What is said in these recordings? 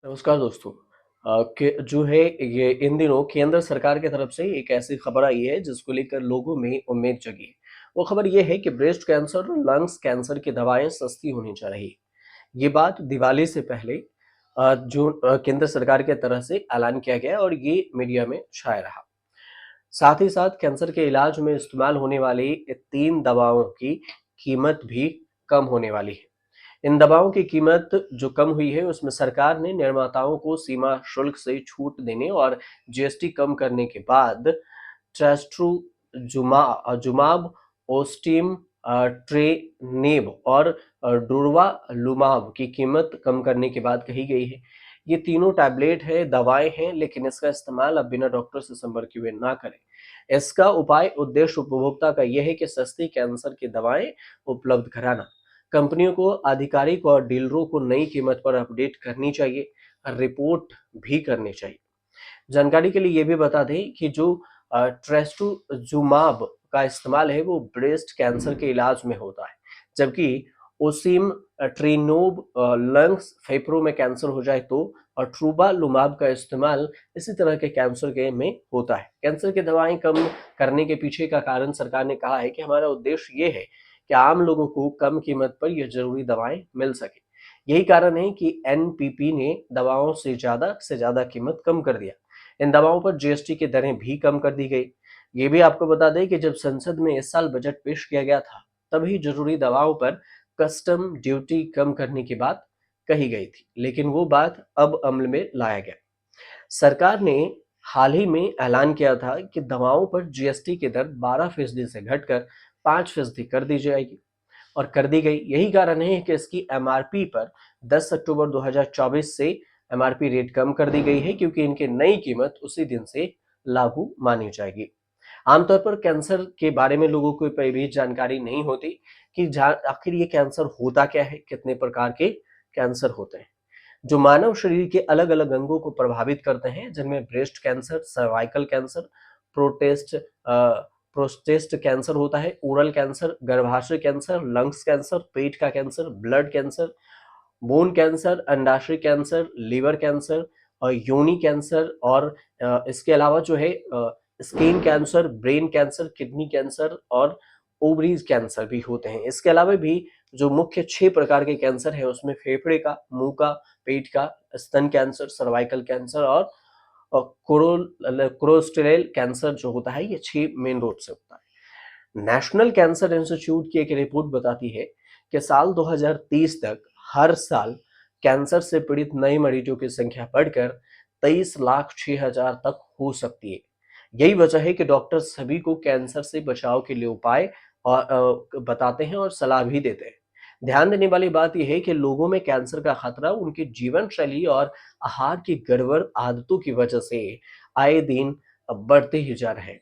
नमस्कार दोस्तों। जो है ये इन दिनों केंद्र सरकार की तरफ से एक ऐसी खबर आई है जिसको लेकर लोगों में उम्मीद जगी है। वो खबर ये है कि ब्रेस्ट कैंसर और लंग्स कैंसर की दवाएं सस्ती होनी जा रही है। ये बात दिवाली से पहले जो केंद्र सरकार की तरफ से ऐलान किया गया और ये मीडिया में छाया रहा। साथ ही साथ कैंसर के इलाज में इस्तेमाल होने वाली 3 दवाओं की कीमत भी कम होने वाली है। इन दवाओं की कीमत जो कम हुई है उसमें सरकार ने निर्माताओं को सीमा शुल्क से छूट देने और जीएसटी कम करने के बाद ट्रस्ट्रुजुमाब, ओस्टिम, ट्रेनेब और डुर्वालुमाब की कीमत कम करने की बात कही गई है। ये तीनों टैबलेट है, दवाएं हैं, लेकिन इसका इस्तेमाल अब बिना डॉक्टर से संपर्क किए ना करें। इसका उद्देश्य उपभोक्ता का यह है कि सस्ती कैंसर की दवाएं उपलब्ध कराना। कंपनियों को आधिकारिक और डीलरों को नई कीमत पर अपडेट करनी चाहिए, रिपोर्ट भी करनी चाहिए। जानकारी के लिए ये भी बता दें कि जो ट्रेस्टुजुमाब का इस्तेमाल है वो ब्रेस्ट कैंसर के इलाज में होता है, जबकि ओसिम ट्रीनोब लंग्स फेफड़ों में कैंसर हो जाए तो, और ट्रूबालुमाब का इस्तेमाल इसी तरह के कैंसर के में होता है। कैंसर की दवाएं कम करने के पीछे का कारण सरकार ने कहा है कि हमारा उद्देश्य ये है कि आम लोगों को कम कीमत पर यह जरूरी दवाएं मिल सके। यही कारण है कि एनपीपी ने दवाओं से ज्यादा कीमत कम कर दिया। इन दवाओं पर जीएसटी की दरें भी कम कर दी गई। ये भी आपको बता दें कि जब संसद में इस साल बजट पेश किया गया था, तभी जरूरी दवाओं पर कस्टम ड्यूटी कम करने की बात कही गई थी, लेकिन वो बात अब अमल में लाया गया। सरकार ने हाल ही में ऐलान किया था कि दवाओं पर जीएसटी की दर 12% से घटकर 5% कर दी जाएगी और कर दी गई। यही कारण है कि इसकी एमआरपी पर 10 अक्टूबर 2024 से एमआरपी रेट कम कर दी गई है, क्योंकि इनकी नई कीमत उसी दिन से लागू मानी जाएगी। आमतौर पर कैंसर के बारे में लोगों को भी जानकारी नहीं होती कि आखिर ये कैंसर होता क्या है, कितने प्रकार के कैंसर होते हैं जो मानव शरीर के अलग अलग अंगों को प्रभावित करते हैं, जिनमें breast cancer, cervical cancer, protest prostate cancer होता है, ओरल कैंसर, गर्भाशय कैंसर, लंग्स कैंसर, पेट का cancer, blood cancer, bone cancer, अंडाशय कैंसर, लीवर कैंसर और योनि कैंसर, और इसके अलावा जो है skin cancer, brain cancer, kidney cancer और ओवरीज कैंसर भी होते हैं। इसके अलावा भी जो मुख्य 6 प्रकार के कैंसर है उसमें फेफड़े का, मुंह का, पेट का, स्तन कैंसर, सर्वाइकल कैंसर और कोलोरेक्टल कैंसर जो होता है, ये 6 मेन रूप से होता है। नेशनल कैंसर इंस्टीट्यूट की एक रिपोर्ट बताती है कि साल 2030 तक हर साल कैंसर से पीड़ित नए मरीजों की संख्या बढ़कर 23,06,000 तक हो सकती है। यही वजह है कि डॉक्टर सभी को कैंसर से बचाव के लिए उपाय और बताते हैं और सलाह भी देते हैं। ध्यान देने वाली बात यह है कि लोगों में कैंसर का खतरा उनकी जीवन शैली और आहार की गड़बड़ आदतों की वजह से आए दिन बढ़ते ही जा रहे हैं।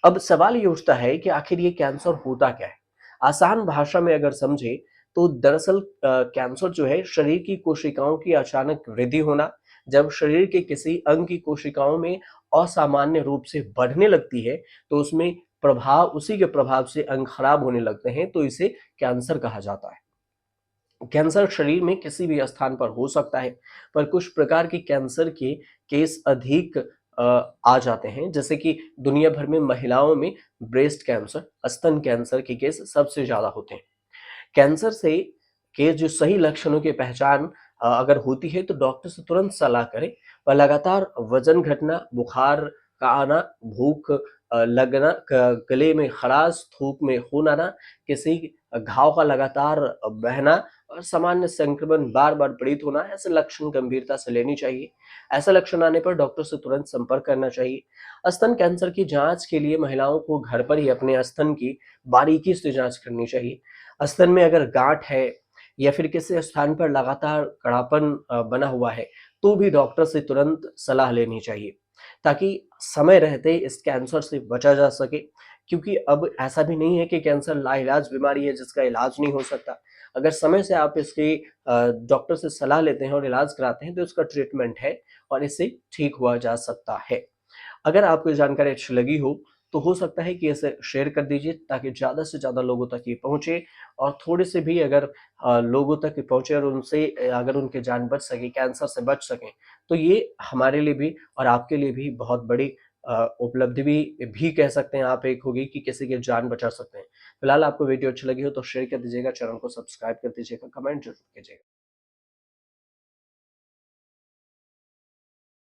अब सवाल ये उठता है कि आखिर ये कैंसर होता क्या है? आसान भाषा में अगर समझे तो दरअसल कैंसर जो है शरीर की कोशिकाओं की अचानक वृद्धि होना। जब शरीर के किसी अंग की कोशिकाओं में असामान्य रूप से बढ़ने लगती है तो उसमें उसी के प्रभाव से अंग खराब होने लगते हैं, तो इसे कैंसर कहा जाता है। कैंसर शरीर में किसी भी स्थान पर हो सकता है, पर कुछ प्रकार के कैंसर के केस अधिक आ जाते हैं, जैसे कि दुनिया भर में महिलाओं में ब्रेस्ट कैंसर, स्तन कैंसर के केस सबसे ज्यादा होते हैं। कैंसर से के जो सही लक्षणों की पहचान अगर होती है तो डॉक्टर से तुरंत सलाह करें। और लगातार वजन घटना, बुखार का आना, भूख लगना, गले में खराश, थूक में खून आना, किसी घाव का लगातार बहना और सामान्य संक्रमण बार बार पीड़ित होना, ऐसे लक्षण गंभीरता से लेनी चाहिए। ऐसे लक्षण आने पर डॉक्टर से तुरंत संपर्क करना चाहिए। स्तन कैंसर की जांच के लिए महिलाओं को घर पर ही अपने स्तन की बारीकी से जांच करनी चाहिए। स्तन में अगर गांठ है या फिर किसी स्थान पर लगातार कड़ापन बना हुआ है तो भी डॉक्टर से तुरंत सलाह लेनी चाहिए, ताकि समय रहते इस कैंसर से बचा जा सके। क्योंकि अब ऐसा भी नहीं है कि कैंसर लाइलाज बीमारी है जिसका इलाज नहीं हो सकता। अगर समय से आप इसके डॉक्टर से सलाह लेते हैं और इलाज कराते हैं तो इसका ट्रीटमेंट है और इससे ठीक हुआ जा सकता है। अगर आपको ये जानकारी अच्छी लगी हो तो हो सकता है कि इसे शेयर कर दीजिए ताकि ज़्यादा से ज़्यादा लोगों तक ये पहुँचे और थोड़े से भी अगर लोगों तक ये पहुँचे और उनसे अगर उनकी जान बच सके, कैंसर से बच सकें, तो ये हमारे लिए भी और आपके लिए भी बहुत बड़ी उपलब्धि भी कह सकते हैं आप एक होगी कि किसी की जान बचा सकते हैं। फिलहाल आपको वीडियो अच्छी लगी हो तो शेयर कर दीजिएगा, चैनल को सब्सक्राइब कर दीजिएगा, कमेंट ज़रूर कीजिएगा।